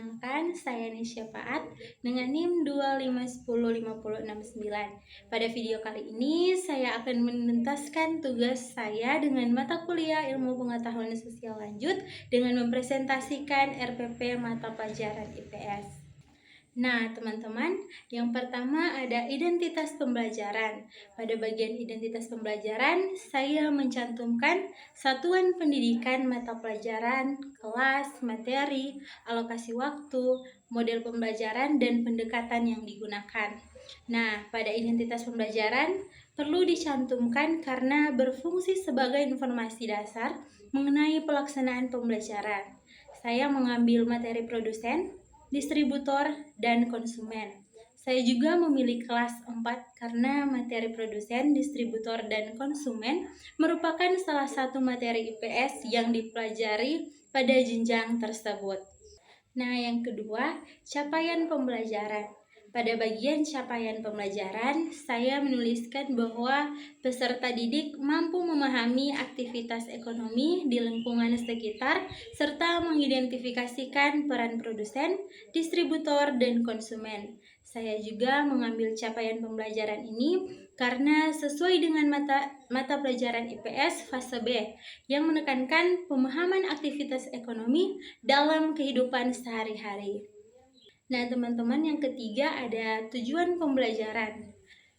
Perkenalkan, saya Nisya Faat dengan NIM 2510569. Pada video kali ini, saya akan menuntaskan tugas saya dengan mata kuliah Ilmu Pengetahuan Sosial Lanjut dengan mempresentasikan RPP mata pelajaran IPS. Nah, teman-teman, yang pertama ada identitas pembelajaran. Pada bagian identitas pembelajaran, saya mencantumkan satuan pendidikan mata pelajaran, kelas, materi, alokasi waktu, model pembelajaran, dan pendekatan yang digunakan. Nah, pada identitas pembelajaran perlu dicantumkan karena berfungsi sebagai informasi dasar mengenai pelaksanaan pembelajaran. Saya mengambil materi produsen, distributor, dan konsumen. Saya juga memilih kelas 4 karena materi produsen, distributor, dan konsumen merupakan salah satu materi IPS yang dipelajari pada jenjang tersebut. Nah, yang kedua, capaian pembelajaran. Pada bagian capaian pembelajaran, saya menuliskan bahwa peserta didik mampu memahami aktivitas ekonomi di lingkungan sekitar serta mengidentifikasikan peran produsen, distributor, dan konsumen. Saya juga mengambil capaian pembelajaran ini karena sesuai dengan mata pelajaran IPS fase B yang menekankan pemahaman aktivitas ekonomi dalam kehidupan sehari-hari. Nah, teman-teman, yang ketiga ada tujuan pembelajaran.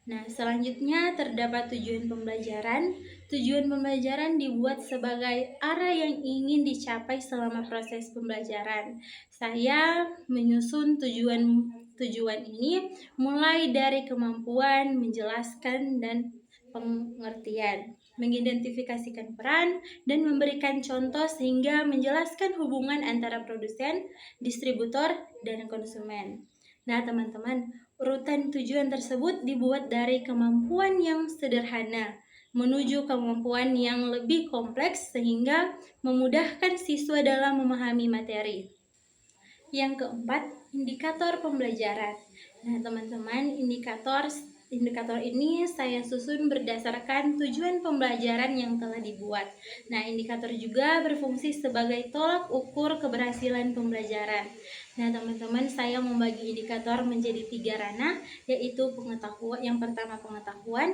Nah, selanjutnya terdapat tujuan pembelajaran. Tujuan pembelajaran dibuat sebagai arah yang ingin dicapai selama proses pembelajaran. Saya menyusun tujuan ini mulai dari kemampuan menjelaskan dan pengertian, mengidentifikasikan peran, dan memberikan contoh sehingga menjelaskan hubungan antara produsen, distributor, dan konsumen. Nah, teman-teman, urutan tujuan tersebut dibuat dari kemampuan yang sederhana menuju kemampuan yang lebih kompleks sehingga memudahkan siswa dalam memahami materi. Yang keempat, indikator pembelajaran. Nah, teman-teman, indikator ini saya susun berdasarkan tujuan pembelajaran yang telah dibuat. Nah, indikator juga berfungsi sebagai tolak ukur keberhasilan pembelajaran. Nah, teman-teman, saya membagi indikator menjadi 3 ranah, yaitu pengetahuan. Yang pertama, pengetahuan.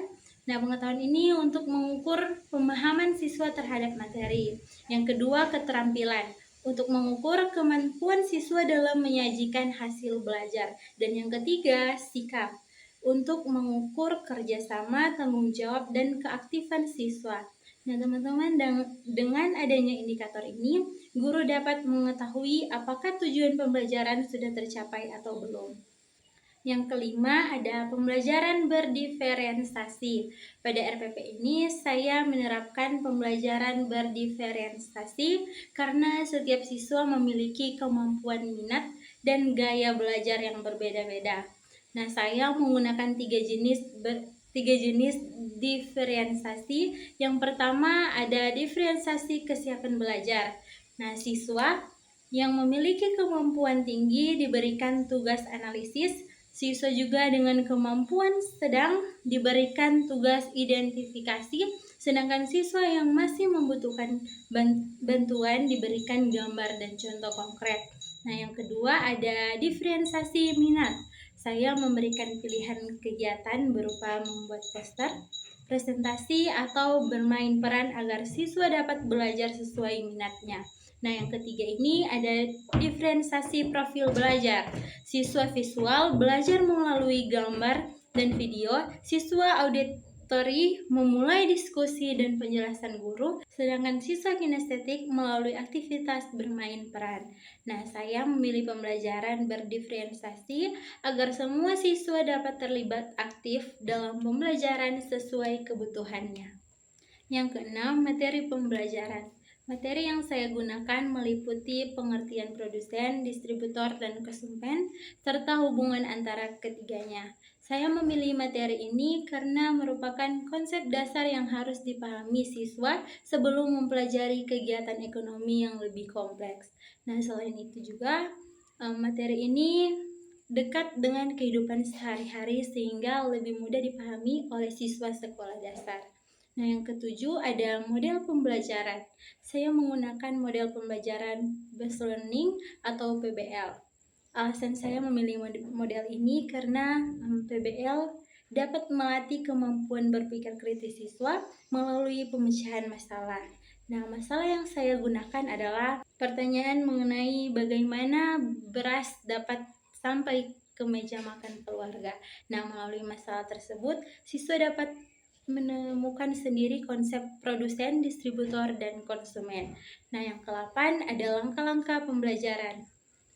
Nah, pengetahuan ini untuk mengukur pemahaman siswa terhadap materi. Yang kedua, keterampilan, untuk mengukur kemampuan siswa dalam menyajikan hasil belajar. Dan yang ketiga, sikap, untuk mengukur kerjasama, tanggung jawab, dan keaktifan siswa. Nah, teman-teman, dengan adanya indikator ini, guru dapat mengetahui apakah tujuan pembelajaran sudah tercapai atau belum. Yang kelima ada pembelajaran berdiferensiasi. Pada RPP ini saya menerapkan pembelajaran berdiferensiasi karena setiap siswa memiliki kemampuan minat dan gaya belajar yang berbeda-beda. Nah, saya menggunakan tiga jenis diferensiasi. Yang pertama ada diferensiasi kesiapan belajar. Nah, siswa yang memiliki kemampuan tinggi diberikan tugas analisis. Siswa juga dengan kemampuan sedang diberikan tugas identifikasi, sedangkan siswa yang masih membutuhkan bantuan diberikan gambar dan contoh konkret. Nah, yang kedua ada diferensiasi minat. Saya memberikan pilihan kegiatan berupa membuat poster, presentasi, atau bermain peran agar siswa dapat belajar sesuai minatnya. Nah, yang ketiga ini ada diferensiasi profil belajar. Siswa visual belajar melalui gambar dan video, siswa auditori memulai diskusi dan penjelasan guru, sedangkan siswa kinestetik melalui aktivitas bermain peran. Nah, saya memilih pembelajaran berdiferensiasi agar semua siswa dapat terlibat aktif dalam pembelajaran sesuai kebutuhannya. Yang keenam, materi pembelajaran. Materi yang saya gunakan meliputi pengertian produsen, distributor, dan konsumen, serta hubungan antara ketiganya. Saya memilih materi ini karena merupakan konsep dasar yang harus dipahami siswa sebelum mempelajari kegiatan ekonomi yang lebih kompleks. Nah, selain itu juga, materi ini dekat dengan kehidupan sehari-hari sehingga lebih mudah dipahami oleh siswa sekolah dasar. Nah, yang ketujuh ada model pembelajaran. Saya menggunakan model pembelajaran based learning atau PBL. Alasan saya memilih model ini karena PBL dapat melatih kemampuan berpikir kritis siswa melalui pemecahan masalah. Nah, masalah yang saya gunakan adalah pertanyaan mengenai bagaimana beras dapat sampai ke meja makan keluarga. Nah, melalui masalah tersebut, siswa dapat menemukan sendiri konsep produsen, distributor, dan konsumen. Nah, yang ke-8 ada langkah-langkah pembelajaran.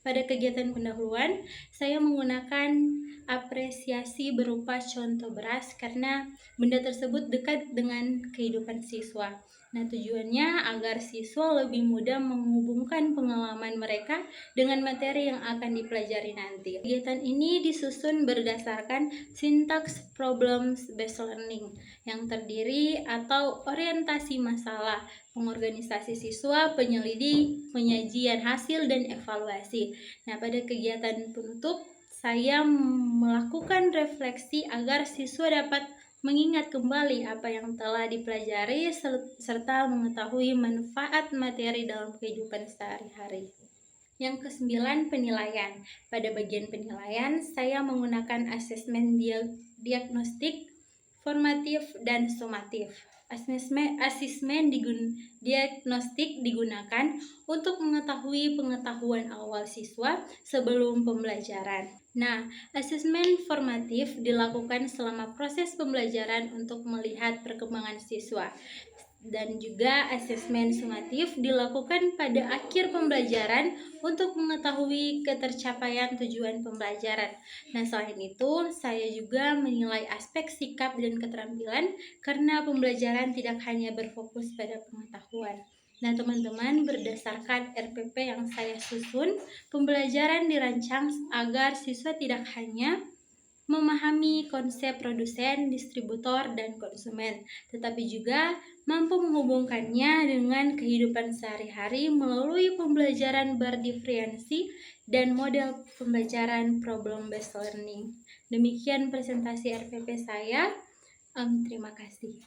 Pada kegiatan pendahuluan, saya menggunakan apresiasi berupa contoh beras karena benda tersebut dekat dengan kehidupan siswa. Nah, tujuannya agar siswa lebih mudah menghubungkan pengalaman mereka dengan materi yang akan dipelajari nanti. Kegiatan ini disusun berdasarkan syntax problems based learning yang terdiri atau orientasi masalah, pengorganisasi siswa, penyelidik, penyajian hasil, dan evaluasi. Nah, pada kegiatan penutup, saya melakukan refleksi agar siswa dapat mengingat kembali apa yang telah dipelajari serta mengetahui manfaat materi dalam kehidupan sehari-hari. Yang ke-9, penilaian. Pada bagian penilaian, saya menggunakan asesmen diagnostik, formatif, dan sumatif. Asesmen diagnostik digunakan untuk mengetahui pengetahuan awal siswa sebelum pembelajaran. Nah, asesmen formatif dilakukan selama proses pembelajaran untuk melihat perkembangan siswa. Dan juga asesmen sumatif dilakukan pada akhir pembelajaran untuk mengetahui ketercapaian tujuan pembelajaran. Nah, selain itu, saya juga menilai aspek sikap dan keterampilan karena pembelajaran tidak hanya berfokus pada pengetahuan. Nah, teman-teman, berdasarkan RPP yang saya susun, pembelajaran dirancang agar siswa tidak hanya memahami konsep produsen, distributor, dan konsumen, tetapi juga mampu menghubungkannya dengan kehidupan sehari-hari melalui pembelajaran berdiferensi dan model pembelajaran problem based learning. Demikian presentasi RPP saya. Terima kasih.